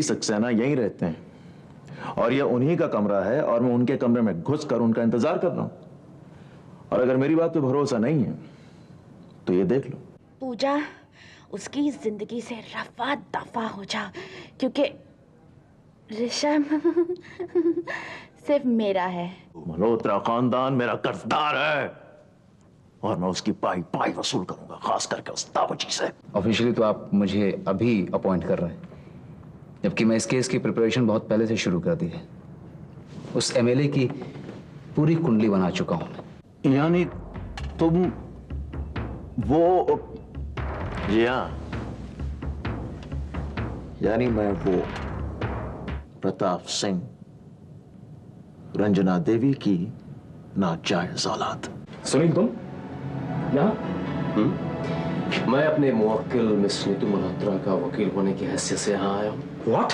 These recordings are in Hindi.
सक्सेना यहीं रहते हैं और ये उन्हीं का कमरा है और मैं उनके कमरे में घुसकर उनका इंतजार कर रहा हूं। और अगर मेरी बात पे भरोसा नहीं है तो ये देख लो। पूजा, उसकी जिंदगी से रफा दफा हो जा, क्योंकि ऋषभ सिर्फ मेरा है। मल्होत्रा खानदान मेरा कर्जदार है और मैं उसकी पाई पाई वसूल करूंगा, खास करके उस ताबूजी से। ऑफिशियली तो आप मुझे अभी अपॉइंट कर रहे हैं, जबकि मैं इस केस की प्रिपरेशन बहुत पहले से शुरू कर दी है। उस एमएलए की पूरी कुंडली बना चुका हूं मैं। यानी तुम वो? जी हाँ, यानी मैं वो प्रताप सिंह, रंजना देवी की नाजायज औलाद। सुनील, तुम यहाँ? मैं अपने मुवक्किल मिस नीतू मल्होत्रा का वकील होने की हैसियत से यहाँ आया हूँ। What?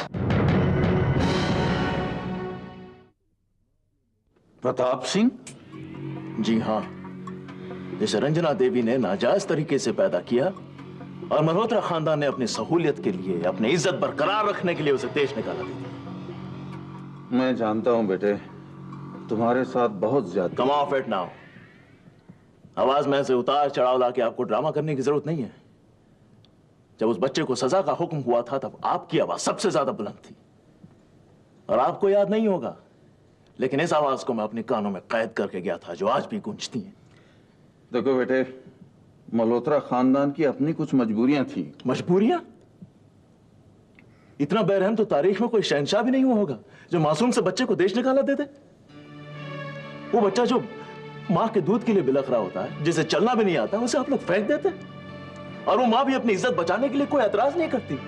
प्रताप सिंह? जी हाँ, जिसे रंजना देवी ने नाजायज तरीके से पैदा किया और मल्होत्रा खानदान ने अपनी सहूलियत के लिए, अपनी इज्जत बरकरार रखने के लिए उसे देश निकाला दिया। मैं जानता हूं बेटे, तुम्हारे साथ बहुत ज्यादा। कम ऑफ इट नाउ। आवाज में से उतार चढ़ाव लाके आपको ड्रामा करने की जरूरत नहीं है। जब उस बच्चे को सजा का हुक्म हुआ था तब आपकी आवाज सबसे ज्यादा बुलंद थी और आपको याद नहीं होगा, लेकिन इस आवाज को मैं अपने कानों में कैद करके गया था, जो आज भी गूंजती हैं। देखो बेटे, मल्होत्रा खानदान की अपनी कुछ मजबूरियां थी। मजबूरियां? इतना बेरहम तो तारीख में कोई शहंशाह भी नहीं हुआ होगा जो मासूम से बच्चे को देश निकाला देते। वो बच्चा जो मां के दूध के लिए बिलख रहा होता है, जिसे चलना भी नहीं आता, उसे आप लोग फेंक देते और वो मां भी अपनी इज्जत बचाने के लिए कोई एतराज नहीं करती।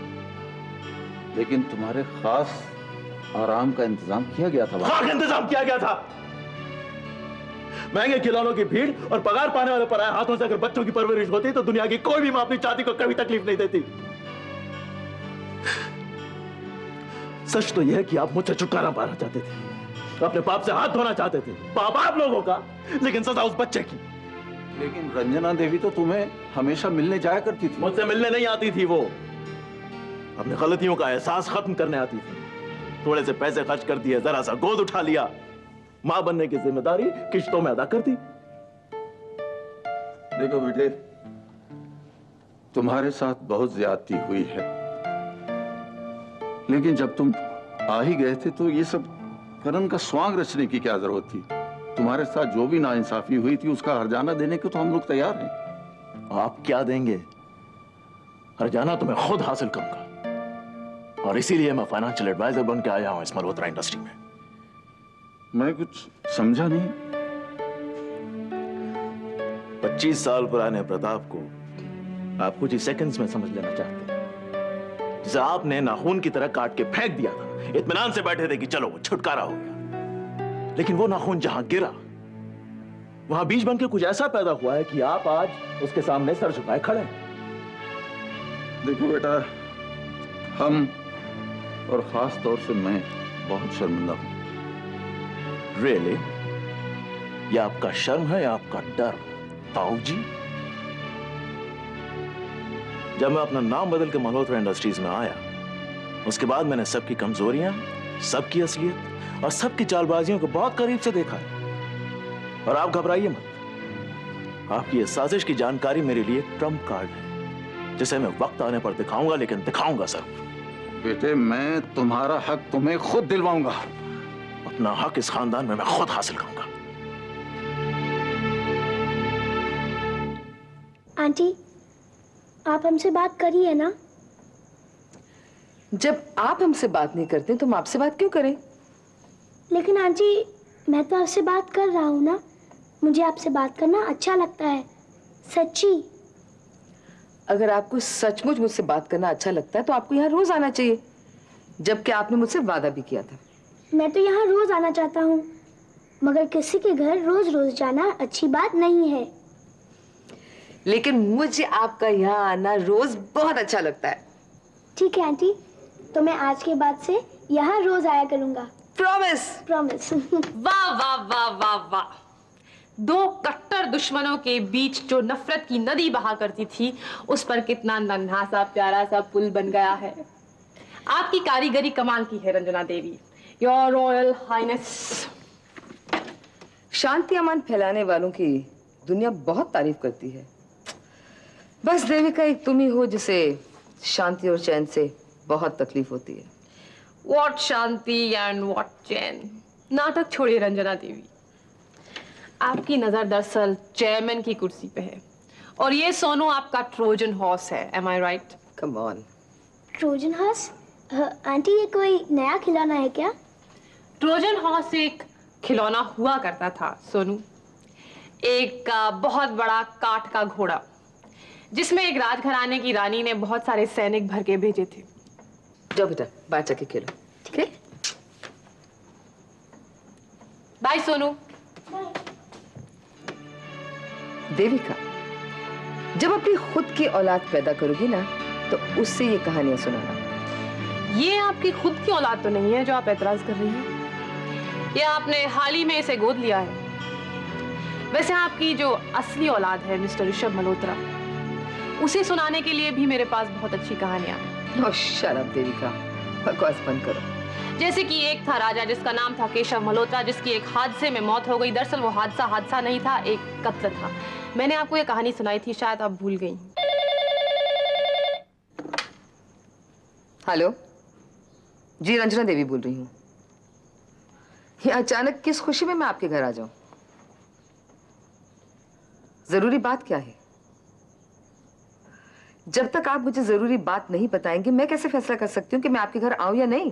लेकिन तुम्हारे खास आराम का इंतजाम किया गया था। खास इंतजाम किया गया था। महंगे खिलौनों की भीड़ और पगार पाने वाले पराए हाथों से अगर बच्चों की परवरिश होती तो दुनिया की कोई भी मां अपनी चाची को कभी तकलीफ नहीं देती। सच तो यह है कि आप मुझसे छुटकारा पाना चाहते थे, अपने पाप से हाथ धोना चाहते थे, पाप आप लोगों का, लेकिन सजा उस बच्चे की। लेकिन रंजना देवी तो तुम्हें हमेशा मिलने जाया करती थी। मुझसे मिलने नहीं आती थी, वो अपनी गलतियों का एहसास खत्म करने आती थी। थोड़े से पैसे खर्च कर दिए, जरा सा गोद उठा लिया, मां बनने की जिम्मेदारी किश्तों में अदा कर दी। देखो बेटे, तुम्हारे साथ बहुत ज्यादती हुई है, लेकिन जब तुम आ ही गए थे तो ये सब करन का स्वांग रचने की क्या जरूरत थी। तुम्हारे साथ जो भी नाइंसाफी हुई थी उसका हर्जाना देने को तो हम लोग तैयार हैं। आप क्या देंगे? हर्जाना तो मैं खुद हासिल करूंगा और इसीलिए मैं फाइनेंशियल एडवाइजर बन के आया हूं इस मल्होत्रा इंडस्ट्री में। मैं कुछ समझा नहीं। 25 साल पुराने प्रताप को आप कुछ ही सेकंड्स में समझ लेना चाहते हैं, जिसे आपने नाखून की तरह काट के फेंक दिया था। इत्मीनान से बैठे थे कि चलो छुटकारा हो गया, लेकिन वो नाखून जहां गिरा वहां बीज बन के कुछ ऐसा पैदा हुआ है कि आप आज उसके सामने सर झुकाए खड़े हैं। देखो बेटा, हम और खास तौर से मैं बहुत शर्मिंदा हूं। रियली? ये आपका शर्म है या आपका डर, ताऊ जी? जब मैं अपना नाम बदल के मल्होत्रा इंडस्ट्रीज में आया, उसके बाद मैंने सबकी कमजोरियां, सबकी असलियत और सबकी चालबाजियों को बहुत करीब से देखा है। और आप घबराइए मत, आपकी ये साजिश की जानकारी मेरे लिए ट्रम्प कार्ड है, जिसे मैं वक्त आने पर दिखाऊंगा, लेकिन दिखाऊंगा जरूर। बेटे, मैं तुम्हारा हक तुम्हें खुद दिलवाऊंगा। अपना हक इस खानदान में मैं खुद हासिल करूंगा। आंटी, आप हमसे बात करिए ना। जब आप हमसे बात नहीं करते तो हम आपसे बात क्यों करें? लेकिन आंटी, मैं तो आपसे बात कर रहा हूँ ना। मुझे आपसे बात करना अच्छा लगता है, सच्ची। अगर आपको सचमुच मुझसे बात करना अच्छा लगता है तो आपको यहाँ रोज आना चाहिए, जबकि आपने मुझसे वादा भी किया था। मैं तो यहाँ रोज आना चाहता हूँ, मगर किसी के घर रोज रोज जाना अच्छी बात नहीं है। लेकिन मुझे आपका यहाँ आना रोज बहुत अच्छा लगता है। ठीक है आंटी, तो मैं आज के बाद से यहाँ रोज आया करूँगा। प्रॉमिस? प्रॉमिस। वाह वाह वाह वाह वाह! दो कट्टर दुश्मनों के बीच जो नफरत की नदी बहा करती थी, उस पर कितना नन्हा सा प्यारा सा पुल बन गया है। आपकी कारीगरी कमाल की है रंजना देवी, योर रॉयल हाइनेस। शांति अमान फैलाने वालों की दुनिया बहुत तारीफ करती है। बस देविका एक तुम ही हो जिसे शांति और चैन से बहुत तकलीफ होती है। व्हाट शांति एंड व्हाट चैन। नाटक छोड़िए रंजना देवी, आपकी नजर दरअसल चेयरमैन की कुर्सी पे है और ये सोनू आपका ट्रोजन हॉर्स है। Am I right? Come on. Trojan horse? Aunty ये कोई नया खिलौना है क्या? ट्रोजन हॉर्स एक खिलौना हुआ करता था सोनू, एक बहुत बड़ा काठ का घोड़ा जिसमें एक राजघराने की रानी ने बहुत सारे सैनिक भर के भेजे थे। जाओ बेटा बाहर जाके खेलो, ठीक है? बाय सोनू। देविका, जब अपनी खुद की औलाद पैदा करोगी ना तो उससे ये कहानियां सुनाना। ये आपकी खुद की औलाद तो नहीं है जो आप एतराज कर रही हैं, ये आपने हाल ही में इसे गोद लिया है। वैसे आपकी जो असली औलाद है मिस्टर ऋषभ मल्होत्रा, उसे सुनाने के लिए भी मेरे पास बहुत अच्छी कहानियां हैं। ओह शट अप देविका, बकवास बंद करो। जैसे कि एक था राजा जिसका नाम था केशव मल्होत्रा, जिसकी एक हादसे में मौत हो गई। दरअसल वो हादसा नहीं था, एक कत्ल था। मैंने आपको ये कहानी सुनाई थी, शायद आप भूल गई। हेलो जी, रंजना देवी बोल रही हूँ। ये अचानक किस खुशी में मैं आपके घर आ जाऊं? जरूरी बात क्या है? जब तक आप मुझे जरूरी बात नहीं बताएंगे मैं कैसे फैसला कर सकती हूँ कि मैं आपके घर आऊं या नहीं?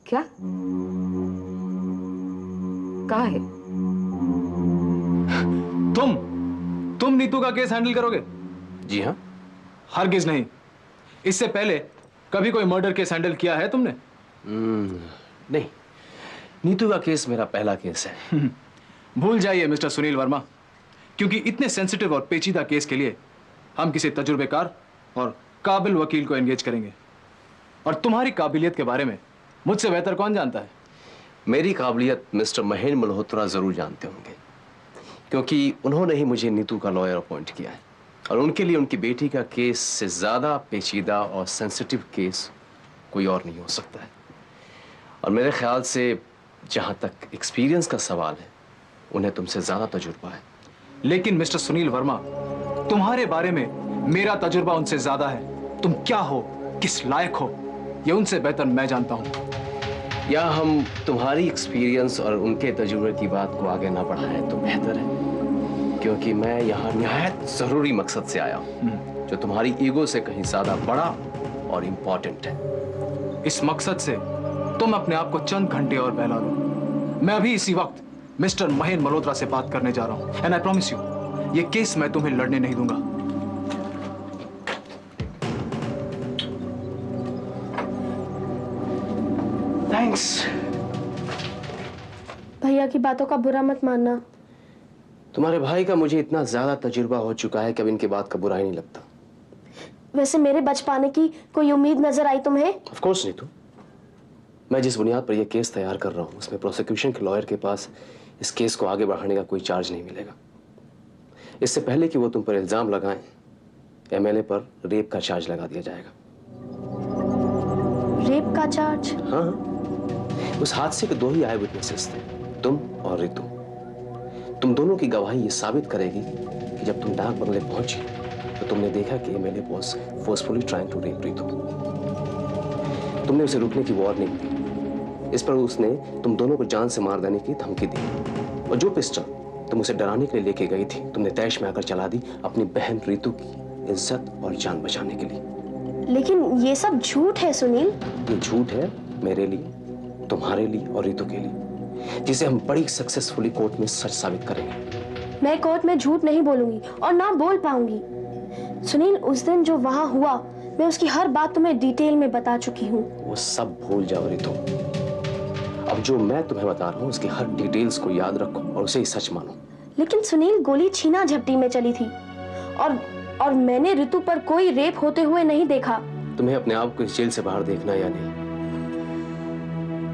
क्या कहा है? तुम नीतू का केस हैंडल करोगे? जी हाँ। हरगिज नहीं। इससे पहले कभी कोई मर्डर केस हैंडल किया है तुमने? नहीं, नीतू का केस मेरा पहला केस है। भूल जाइए मिस्टर सुनील वर्मा, क्योंकि इतने सेंसिटिव और पेचीदा केस के लिए हम किसी तजुर्बेकार और काबिल वकील को एंगेज करेंगे। और तुम्हारी काबिलियत के बारे में मुझसे बेहतर कौन जानता है? मेरी काबिलियत मिस्टर महेंद्र मल्होत्रा जरूर जानते होंगे, क्योंकि उन्होंने ही मुझे नीतू का लॉयर अपॉइंट किया है और उनके लिए उनकी बेटी का केस से ज्यादा पेचीदा और सेंसिटिव केस कोई और नहीं हो सकता है। और मेरे ख्याल से जहां तक एक्सपीरियंस का सवाल है, उन्हें तुमसे ज्यादा तजुर्बा है। लेकिन मिस्टर सुनील वर्मा, तुम्हारे बारे में मेरा तजुर्बा उनसे ज्यादा है। तुम क्या हो, किस लायक हो, ये उनसे बेहतर मैं जानता हूं। या हम तुम्हारी एक्सपीरियंस और उनके तजुर्बे की बात को आगे ना बढ़ाएं तो बेहतर है, क्योंकि मैं यहाँ निहायत जरूरी मकसद से आया हूँ जो तुम्हारी ईगो से कहीं ज्यादा बड़ा और इम्पोर्टेंट है। इस मकसद से तुम अपने आप को चंद घंटे और बहला लो। मैं अभी इसी वक्त मिस्टर महेंद्र मल्होत्रा से बात करने जा रहा हूं एंड आई प्रॉमिस यू, ये केस मैं तुम्हें लड़ने नहीं दूंगा। थैंक्स। भैया की बातों का बुरा मत मानना। तुम्हारे भाई का मुझे इतना ज्यादा तजुर्बा हो चुका है कि अब इनकी बात का बुरा ही नहीं लगता। वैसे मेरे बच पाने की कोई उम्मीद नजर आई तुम्हें? ऑफ कोर्स नहीं। मैं जिस बुनियाद पर यह केस तैयार कर रहा हूं उसमें प्रोसिक्यूशन के लॉयर के पास इस केस को आगे बढ़ाने का कोई चार्ज नहीं मिलेगा। इससे पहले कि वो तुम पर इल्जाम लगाएं, एमएलए पर रेप का चार्ज लगा दिया जाएगा। रेप का चार्ज? हाँ, उस हादसे के दो ही आई विटनेसेस थे, तुम और रितु। तुम दोनों की गवाही ये साबित करेगी कि जब तुम डाक बंगले पहुंची तो तुमने देखा कि MLA was forcefully trying to rape Ritu. तुमने उसे रुकने की वार्निंग दी। इस पर उसने तुम दोनों को जान से मार देने की धमकी दी और जो पिस्टल तुम उसे डराने के लिए लेके गई थी तुमने तैश में आकर चला दी अपनी बहन रितु की इज्जत और जान बचाने के लिए। लेकिन ये सब झूठ है सुनील। ये झूठ है मेरे लिए, तुम्हारे लिए और रितु के लिए, जिसे हम बड़ी सक्सेसफुली कोर्ट में सच साबित करेंगे। मैं कोर्ट में झूठ नहीं बोलूंगी और ना बोल पाऊंगी। सुनील, उस दिन जो वहां हुआ मैं उसकी हर बात तुम्हें डिटेल में बता चुकी हूँ। वो सब भूल जाओ रितु। अब जो मैं तुम्हें बता रहा हूँ उसकी हर डिटेल्स को याद रखो और उसे ही सच मानो। लेकिन सुनील, गोली छीना झपटी में चली थी और मैंने रितु पर कोई रेप होते हुए नहीं देखा। तुम्हें अपने आप को इस जेल से बाहर देखना है या नहीं?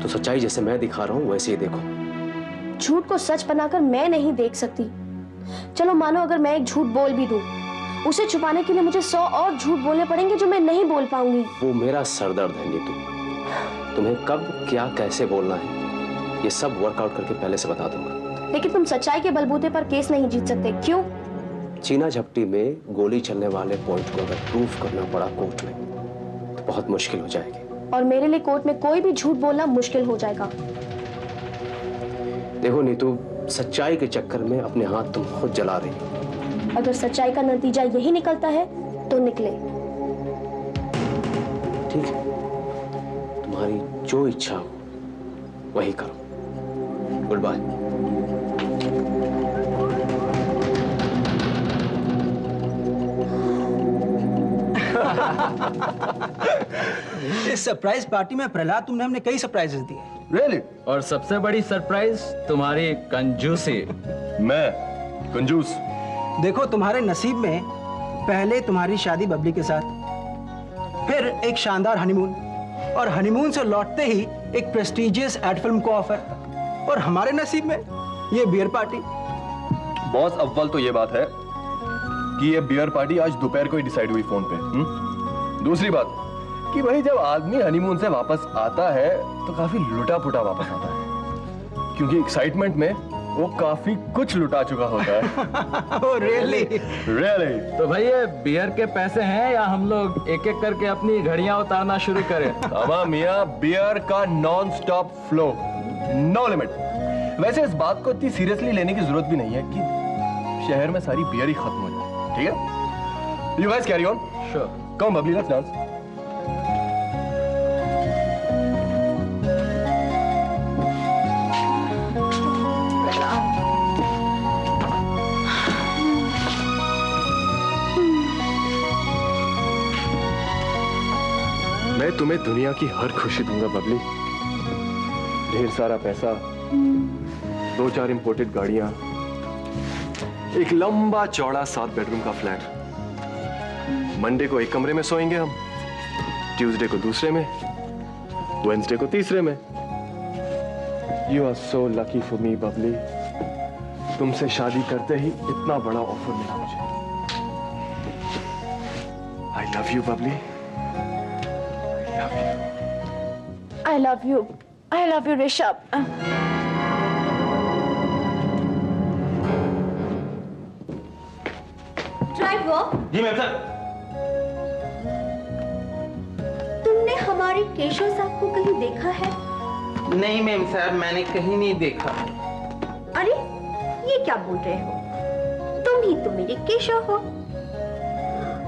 तो सच्चाई जैसे मैं दिखा रहा हूँ वैसे ही देखो। झूठ को सच बनाकर मैं नहीं देख सकती। चलो मानो अगर मैं एक झूठ बोल भी दूं उसे छुपाने के लिए मुझे 100 और झूठ बोलने पड़ेंगे जो मैं नहीं बोल पाऊंगी। वो मेरा सरदर्द है नीतू। तुम्हें कब क्या कैसे बोलना है ये सब वर्कआउट करके पहले से बता दूंगा। लेकिन तुम सच्चाई के बलबूते पर केस नहीं जीत सकते। क्यों? चीना झपटी में गोली चलने वाले पॉइंट को अगर प्रूफ करना पड़ा कोर्ट में तो बहुत मुश्किल हो जाएगी। और मेरे लिए कोर्ट में कोई भी झूठ बोलना मुश्किल हो जाएगा। देखो नीतू, सच्चाई के चक्कर में अपने हाथ तुम खुद जला रही हो। अगर सच्चाई का नतीजा यही निकलता है तो निकले। ठीक है, तुम्हारी जो इच्छा हो वही करो। Good bye. इस सरप्राइज पार्टी में प्रहलाद तुमने हमने कई सरप्राइजेस दिए। रियली? और सबसे बड़ी सरप्राइज तुम्हारी कंजूसी। मैं कंजूस? देखो तुम्हारे नसीब में पहले तुम्हारी शादी बबली के साथ, फिर एक शानदार हनीमून, और हनीमून से लौटते ही एक प्रेस्टिजियस एड फिल्म को ऑफर, और हमारे नसीब में ये बियर पार्टी। बॉस, अव्वल तो ये बात है कि ये बियर पार्टी आज दोपहर को ही डिसाइड हुई फोन पे। दूसरी बात कि भाई जब आदमी हनीमून से वापस आता है तो काफी लुटा पुटा वापस आता है, क्योंकि एक्साइटमेंट में वो काफी कुछ लुटा चुका होता है। Oh really? रियली? तो भाई ये बियर के पैसे हैं या हम लोग एक एक करके अपनी घड़ियां उतारना शुरू करें? अमा मियां, बियर का non stop flow, no limit. वैसे इस बात को इतनी सीरियसली लेने की जरूरत भी नहीं है कि शहर में सारी बियर ही खत्म हो जाए। ठीक है, you guys carry on. Sure. Come Babli, let's dance. मैं तुम्हें दुनिया की हर खुशी दूंगा बबली। ढेर सारा पैसा, 2-4 इंपोर्टेड गाड़ियां, एक लंबा चौड़ा 7 बेडरूम का फ्लैट। मंडे को एक कमरे में सोएंगे हम, ट्यूसडे को दूसरे में, वेडनेसडे को तीसरे में। You are so lucky for me Babli. तुमसे शादी करते ही इतना बड़ा ऑफर मिला मुझे। I love you Babli. I love you. I love you, Rishabh. Driver. जी मैम सर। तुमने हमारे केशव साहब को कहीं देखा है? नहीं मैम साहब, मैंने कहीं नहीं देखा। अरे ये क्या बोल रहे हो? तुम ही तो मेरे केशव हो।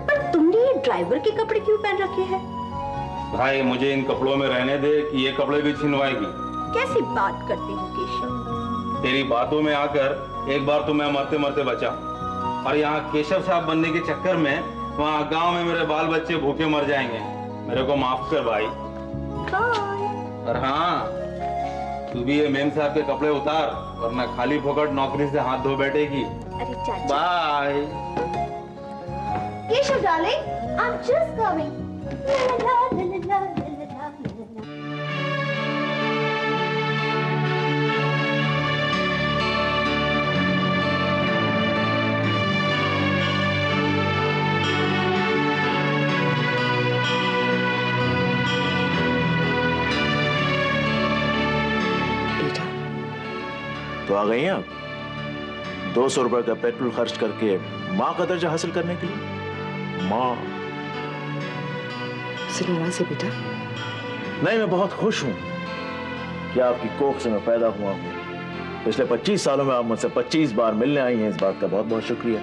पर तुमने ये ड्राइवर के कपड़े क्यों पहन रखे हैं? भाई मुझे इन कपड़ों में रहने दे कि ये कपड़े भी छिनवाएगी। कैसी बात करते हो केशव? तेरी बातों में आकर एक बार तो मैं मरते मरते बचा, और यहाँ केशव साहब बनने के चक्कर में वहाँ गांव में मेरे बाल बच्चे भूखे मर जाएंगे। मेरे को माफ कर भाई। और हाँ, तू भी ये मेम साहब के कपड़े उतार, वरना खाली फोकट नौकरी से हाथ धो बैठेगी। अरे चाचा। Bye. Keshav darling, I'm just coming. La la la la la la la la la. तो आ गई हैं आप 200 रुपए का पेट्रोल खर्च करके माँ का दर्जा हासिल करने के लिए। माँ से बेटा, नहीं, मैं बहुत खुश हूं कि आपकी कोख से मैं पैदा हुआ हूं। पिछले 25 सालों में आप मुझसे 25 बार मिलने आई हैं, इस बात का बहुत बहुत शुक्रिया।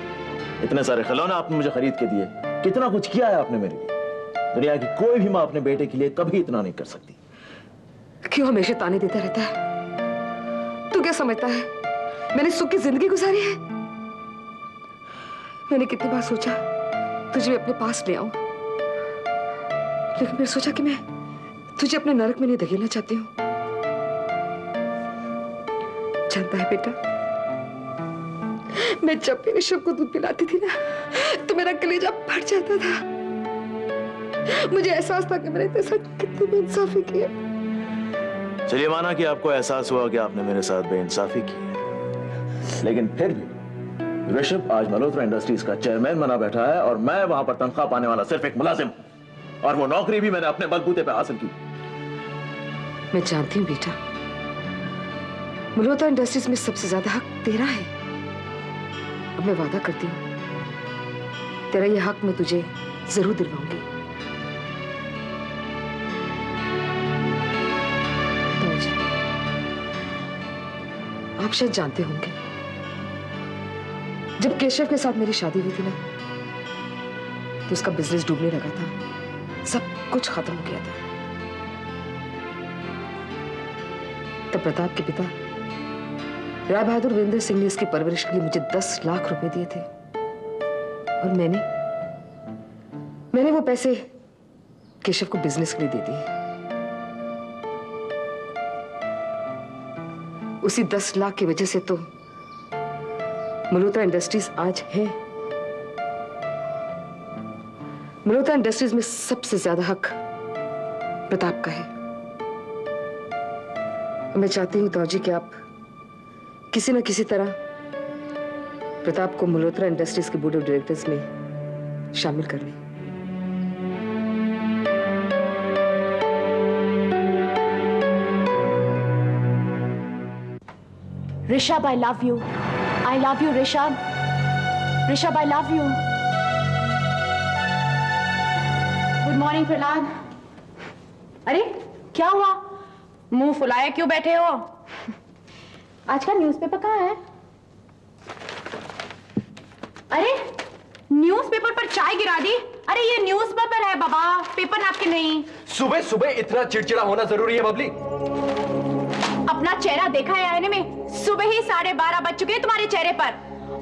इतने सारे खिलौने आपने मुझे खरीद के दिए, कितना कुछ किया है आपने मेरे लिए। दुनिया की कोई भी माँ अपने बेटे के लिए कभी इतना नहीं कर सकती। क्यों हमेशा ताने देता रहता है? तू क्या समझता है मैंने सुख की जिंदगी गुजारी है? मैंने कितनी बार सोचा तुझे मैं अपने पास ले आऊं, लेकिन मैंने सोचा कि मैं तुझे अपने नरक में नहीं धकेलना चाहती हूँ। जानता है बेटा, मैं जब भी ऋषभ को दूध पिलाती थी ना तो मेरा कलेजा फट जाता था। मुझे एहसास था कि मैंने तेरे साथ कितनी बेइंसाफी की है। चलिए, माना कि आपको एहसास हुआ कि आपने मेरे साथ बेइंसाफी की है, लेकिन फिर भी ऋषभ आज मल्होत्रा इंडस्ट्रीज का चेयरमैन बना बैठा है और मैं वहां पर तनख्वाह पाने वाला सिर्फ एक मुलाजिम हूं। और वो नौकरी भी मैंने अपने बलबूते पे हासिल की। मैं जानती हूँ बेटा, मल्होत्रा इंडस्ट्रीज में सबसे ज्यादा हक तेरा है। अब मैं वादा करती हूँ, तेरा ये हक मैं तुझे जरूर दिलवाऊंगी। ताऊजी, आप शायद जानते होंगे, जब केशव के साथ मेरी शादी हुई थी ना, तो उसका बिजनेस डूबने लगा था, सब कुछ खत्म हो गया था। तब प्रताप के पिता राय बहादुर वीरेंद्र सिंह ने इसकी परवरिश के लिए मुझे 10 लाख रुपए दिए थे और मैंने वो पैसे केशव को बिजनेस के लिए दे दिए। उसी 10 लाख की वजह से तो मल्होत्रा इंडस्ट्रीज आज है। मल्होत्रा इंडस्ट्रीज में सबसे ज्यादा हक प्रताप का है। मैं चाहती हूं ताऊजी कि आप किसी न किसी तरह प्रताप को मल्होत्रा इंडस्ट्रीज के बोर्ड ऑफ डायरेक्टर्स में शामिल कर लें। Rishabh, I love you. I love you, Rishabh. Rishabh, I love you. Good morning Prahlad. अरे क्या हुआ, मुंह फुलाए क्यों बैठे हो? आज का न्यूज़पेपर कहाँ है? अरे न्यूज़पेपर पर चाय गिरा दी. अरे ये न्यूज़पेपर है बाबा, पेपर नैपकिन नहीं. सुबह सुबह इतना चिड़चिड़ा होना जरूरी है बबली? अपना चेहरा देखा है आईने में? सुबह ही 12:30 बज चुके हैं तुम्हारे चेहरे पर,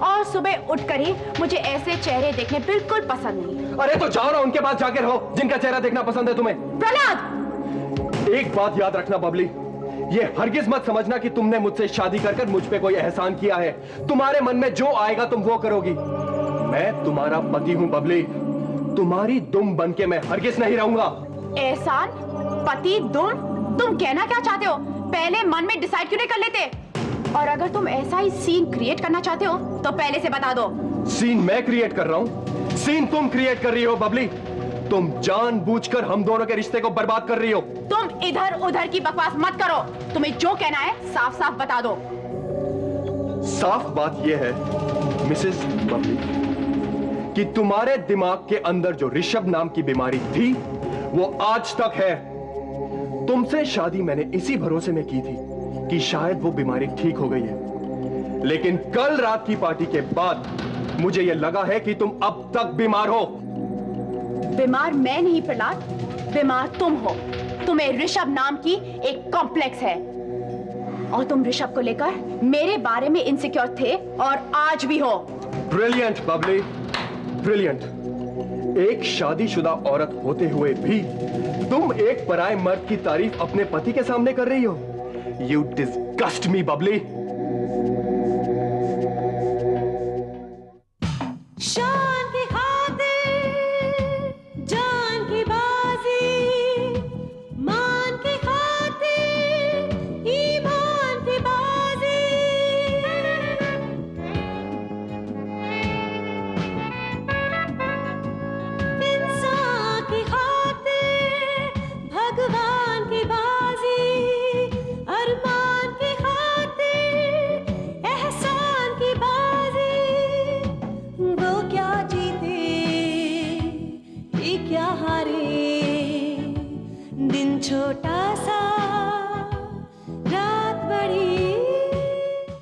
और सुबह उठकर ही मुझे ऐसे चेहरे देखने बिल्कुल पसंद नहीं. अरे तो जाओ ना उनके पास जाकर रहो जिनका चेहरा देखना पसंद है तुम्हें. प्रहलाद, एक बात याद रखना बबली, ये हरगिज मत समझना कि तुमने मुझसे शादी कर मुझ पे कोई एहसान किया है. तुम्हारे मन में जो आएगा तुम वो करोगी. मैं तुम्हारा पति हूं बबली, तुम्हारी दुम बन के मैं हरगिज नहीं रहूंगा. एहसान, पति, दुम? तुम कहना क्या चाहते हो? पहले मन में डिसाइड क्यों नहीं कर लेते? और अगर तुम ऐसा ही सीन क्रिएट करना चाहते हो तो पहले से बता दो. सीन मैं क्रिएट कर रहा हूं? सीन तुम क्रिएट कर रही हो बबली. तुम जानबूझकर हम दोनों के रिश्ते को बर्बाद कर रही हो. तुम इधर उधर की बकवास मत करो. तुम्हें जो कहना है साफ साफ बता दो. साफ बात यह है मिसेस बबली कि तुम्हारे दिमाग के अंदर जो ऋषभ नाम की बीमारी थी वो आज तक है. तुमसे शादी मैंने इसी भरोसे में की थी कि शायद वो बीमारी ठीक हो गई है, लेकिन कल रात की पार्टी के बाद मुझे यह लगा है कि तुम अब तक बीमार हो. बीमार मैं नहीं प्रहलाद, बीमार तुम हो. तुम्हें ऋषभ नाम की एक कॉम्प्लेक्स है और तुम ऋषभ को लेकर मेरे बारे में इनसिक्योर थे और आज भी हो. Brilliant Babli, brilliant. एक शादीशुदा औरत होते हुए भी तुम एक पराये मर्द की तारीफ अपने पति के सामने कर रही हो. You disgust me Babli.